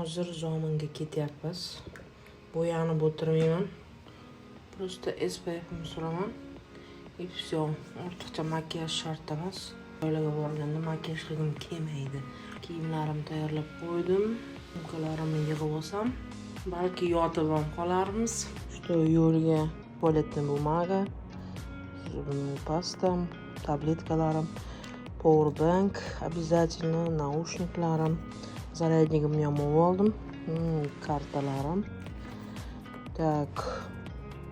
Hozir zominga ketyapmiz. Bo'yanib o'tirmayman. Просто SPF'ni suraman. И все. Ortiqcha makiyaj shart emas. Oilaga borganda makiyaj qilgim kelmaydi. Kiyimlarimni tayyorlab qo'ydim. Sumkalarimni yig'ib olsam, balki yotib ham qolarmiz. Что yo'lga tualetdan bumaga, pasta, tabletkalarim, power bank, обязательно наушниklarim, zaryadnigimni ham oldim, kartalarim. Tak,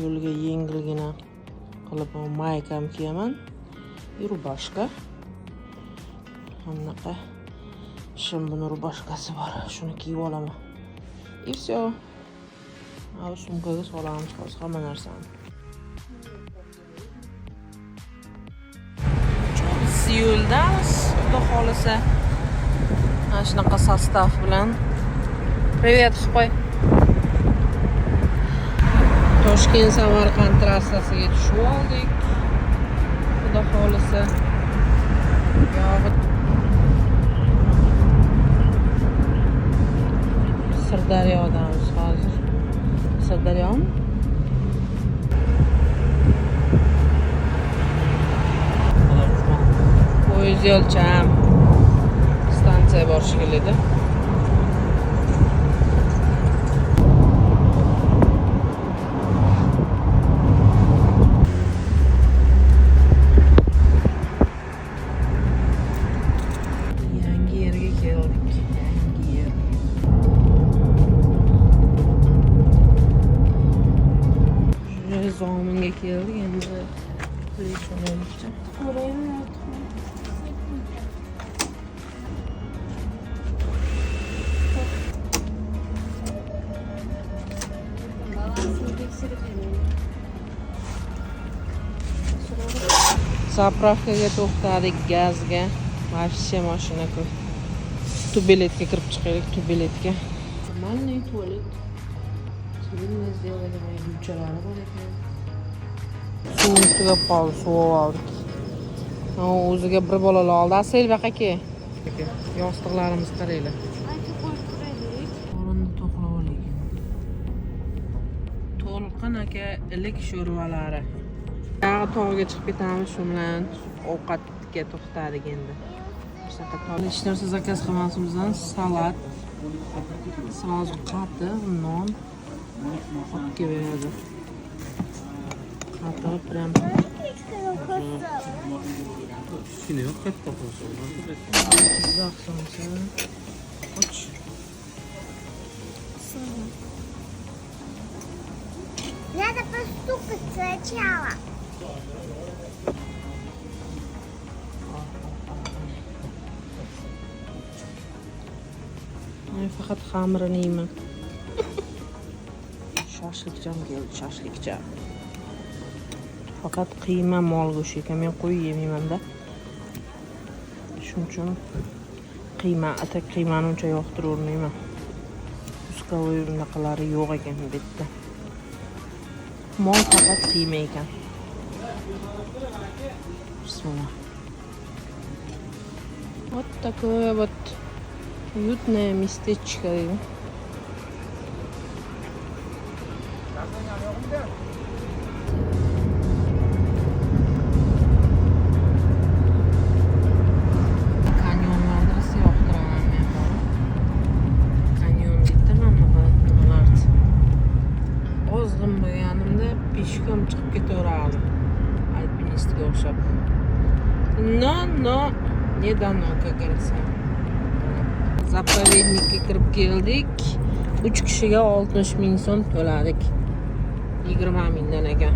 yo'lga yengilgina qilib maykam kiyaman, rubashka. Bunaqa shimni rubashkasi bor, shuni kiyib olaman. И все. Av sumkaga solamiz hozir hamma narsani. Biz yo'ldamiz, xudo xolisa. Mana shunaqa sostav bilan. Привет, qo'y. Toshkent Samarqand trassasiga tushib oldik. Xudo xolisa. Sirdaryodamiz hozir. Sirdaryomi? Poyezd yo'lcham stansiyaga borish kerak. Yangi yerga keldik. Yangi yer. Zominga keldik, endi qilishmoqchi. Zapravkaga to'xtadik, gazga. Вообще mashina ko'p. Tubeletga kirib chiqaylik, tubeletga. Нормальный tualet. Sevimli сделали мои дучалары bor ekan. Suv tugab qoldi, suv oldik. O'ziga bir bolalar oldi. Asel baqaki. Yostiqlarimiz qaraylar. O'rinni to'qlab olaylik. To'lqin aka ilik sho'rvalari. Tog'ga chiqib ketamiz, shu bilan ovqatga to'xtadik endi. Hech narsa zakaz qilmasimizdan salat, sразу qatiq, non olib keladi. Qatiq bilan Shuni yo'q katta qo'ysin. Zax somsa. Och. Надо постукать сначала. Men faqat xamirini yeyman. Shashlikcham keldi, shashlikcha. Faqat qiyma mol go'shti ekan, men qo'y yemayman-da. Shuning uchun atak qiymani uncha yoqtiravermayman. Uskovoy bunaqalari yo'q ekan bu yerda. Mol faqat qiyma ekan. Bismillah. Вот такое вот уютное местечко. Peshkom chiqib ketaverardim. Alpinistga o'xshab. No, не дано, как говорится. Zapovednikka kirib keldik. 3 kishiga 60 ming so'm to'ladik. 20 mingdan ekan.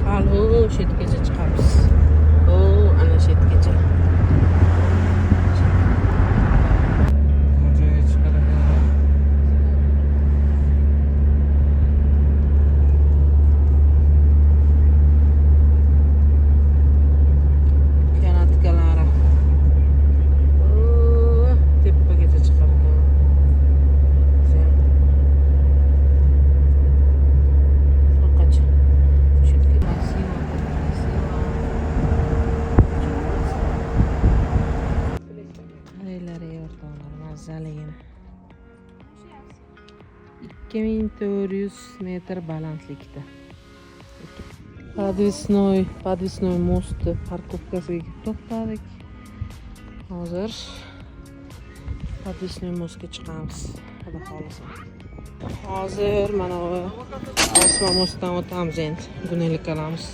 Hali o'sha yergacha chiqamiz. Ana shu yergacha. tomonlari mazzaligini. 2400 metr balandlikda. Podvisnoy mosti parkovkasiga to'xtadik. Hozir Podvisnoy mostga chiqamiz. Xudo xolasa. Hozir mana bu Osmon mostidan o'tamiz endi. Gunelik qilamiz.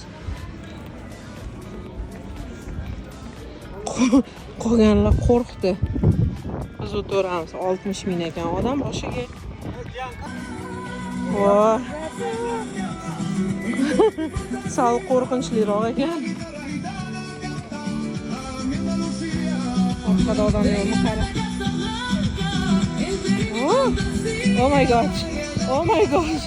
Qolganlar qo'rqdi. Biz o'tiramiz. 60 ming ekan odam boshiga. Voy. Sal qo'rqinchliroq ekan. Orqada odam yo'qmi qara. Oh my gosh. Oh my gosh.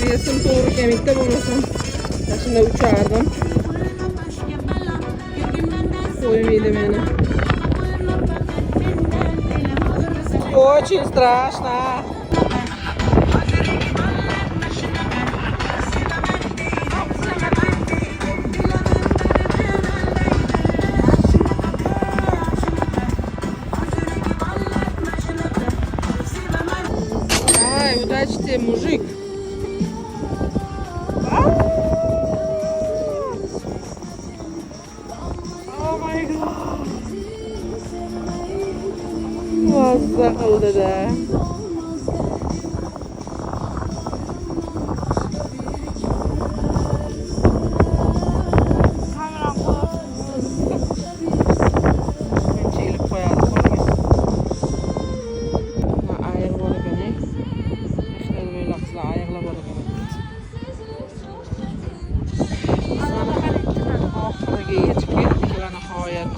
Yesim to'g'ri kemikda bo'lmasam, shunda uchardim. Qo'ymaydi meni. Очень страшно. Ай, удачи тебе, мужик. Mazza qildi-da. Qancha ilib qo'yadi qo'lga. Ayiq bor ekan-a. Ishlar bo'ylab qizlar ayiqlar bor ekan. Oxiriga yetib keldik va nihoyat.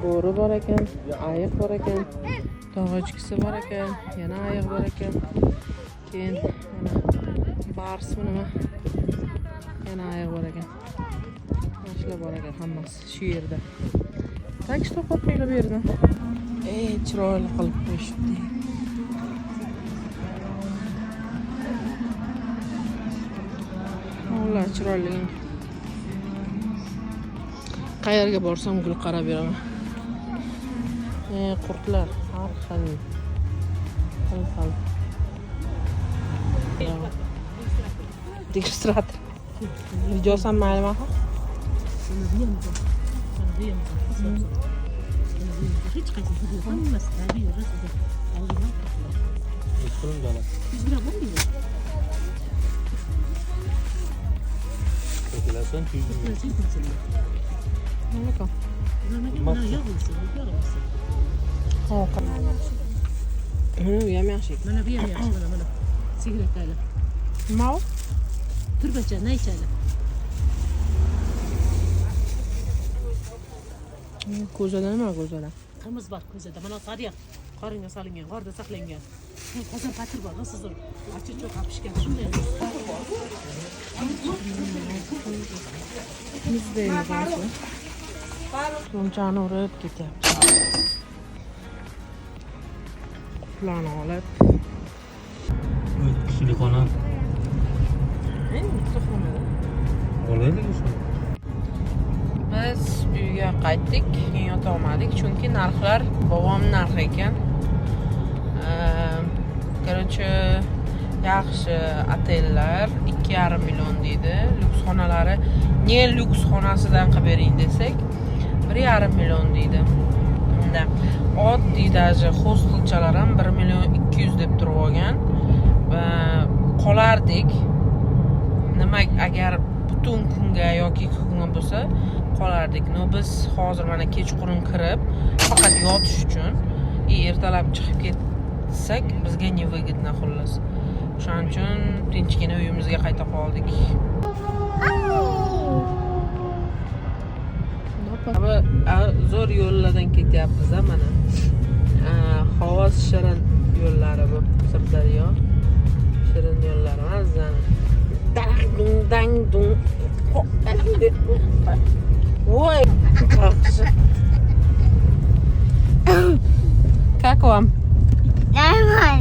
Bo'ri bor ekan, ayiq bor ekan, tog'ochkisi bor ekan, yana ayiq bor ekan. Keyin mana barsmi nima? Yana ayiq bor ekan. Mashlar bor ekan hammasi shu yerda. Takshi to'xtatmaylar bu yerdan. Chiroyli qilib qo'yishibdi. Alloh chiroyli. Qayerga borsam gul qarab beraman. Qurtlar har xil. Registrator. Videosan maylimi? Hech qaysi video hammasi tabiiy rasmda oldindan qiladi. Pulum dala. 100 gram bo'lmaydi. Ko'kilasan 100 ming. Nima? Mana yog'ilsin, yog'ilsin. Bu ham yaxshi. Mana bu ham yaxshi, mana. Sigaretlar. Nima? Turbacha, naychali. Ko'zada nima ko'zada? Qimiz bor ko'zada. Mana tarix qoringa solingan, g'orda saqlangan. Qozon patir bor, sizlar. Achichoq pishgan shunday. Mizdeymiz hozir. Bunchani urib ketyapti. Qulani olib. Kishilik xona. Bitta xonada. Olaylik o'sha. Biz uyga qaytdik, keyin yota olmadik chunki narxlar bobom narxi ekan. Короче, yaxshi otellar 2,5 million deydi. Lyuks xonalari, ne lyuks xonasidan qilib bering desak, 1,5 million deydi. Unda oddiy даже hostelchalar ham 1 million 200 deb turib olgan. Qolardik. Nima agar butun kunga yoki kunga bo'lsa qolardik. No biz hozir mana kechqurun kirib, faqat yotish uchun ertalab chiqib ketsak bizga невыгодно xullas. Shuning uchun tinchgina uyimizga qayta qoldik. Zo'r yo'llardan ketyapmiz mana. Xovos shirin yo'llari bu, Sirdaryo. Shirin yo'llari mazani. Dang dung. Voy. kovam. Nормально.